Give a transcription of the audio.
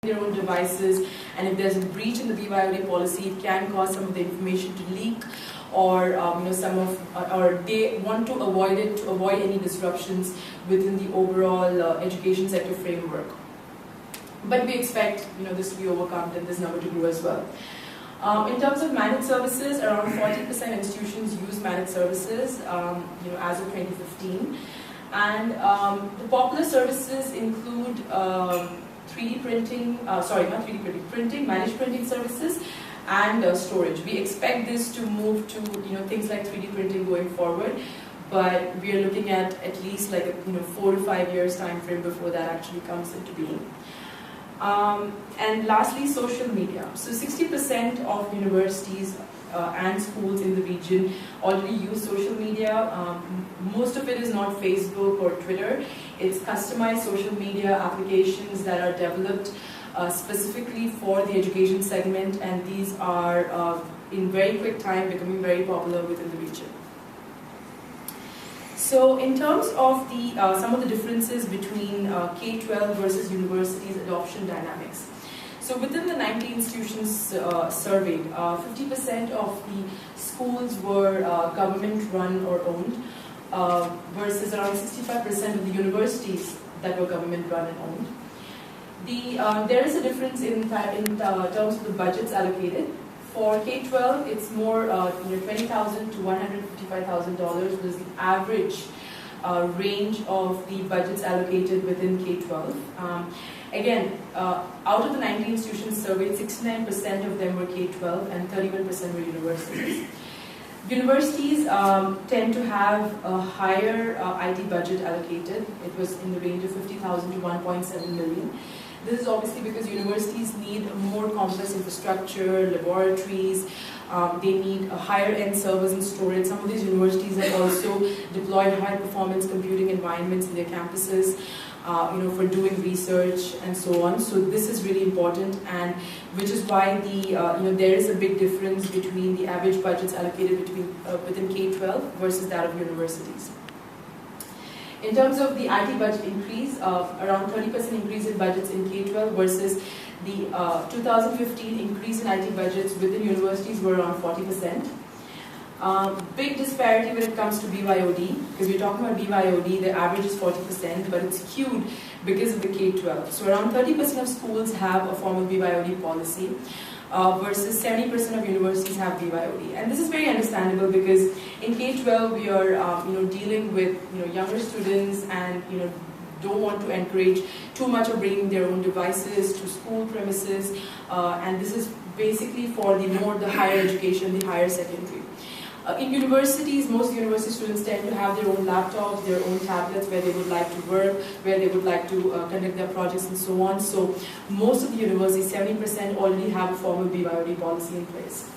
their own devices, and if there's a breach in the BYOD policy, it can cause some of the information to leak, or or they want to avoid it to avoid any disruptions within the overall education sector framework. But we expect this to be overcome and this number to grow as well. In terms of managed services, around 40% institutions use managed services as of 2015. And the popular services include 3D printing, printing, managed printing services, and storage. We expect this to move to things like 3D printing going forward, but we are looking at least like a 4 to 5 years time frame before that actually comes into being. And lastly, social media. So 60% of universities and schools in the region already use social media. Most of it is not Facebook or Twitter. It's customized social media applications that are developed specifically for the education segment, and these are in very quick time becoming very popular within the region. So in terms of the some of the differences between K-12 versus universities adoption dynamics. So within the 90 institutions surveyed, 50% of the schools were government run or owned, versus around 65% of the universities that were government run and owned. There is a difference in terms of the budgets allocated. For K-12, it's more $20,000 to $155,000 was the average range of the budgets allocated within K-12. Again, out of the 90 institutions surveyed, 69% of them were K-12 and 31% were universities. Universities tend to have a higher IT budget allocated. It was in the range of $50,000 to $1.7 million. This is obviously because universities need more complex infrastructure, laboratories, they need higher-end servers and storage. Some of these universities have also deployed high-performance computing environments in their campuses, for doing research and so on. So this is really important, and which is why there is a big difference between the average budgets allocated within K-12 versus that of universities. In terms of the IT budget increase, around 30% increase in budgets in K-12 versus the 2015 increase in IT budgets within universities were around 40%. Big disparity when it comes to BYOD, because we're talking about BYOD, the average is 40%, but it's skewed because of the K-12. So around 30% of schools have a formal BYOD policy, versus 70% of universities have BYOD. And this is very understandable because in K-12 we are dealing with younger students and don't want to encourage too much of bringing their own devices to school premises, and this is basically for the higher education, the higher secondary. In universities, most university students tend to have their own laptops, their own tablets where they would like to work, where they would like to conduct their projects and so on. So most of the universities, 70% already have a formal BYOD policy in place.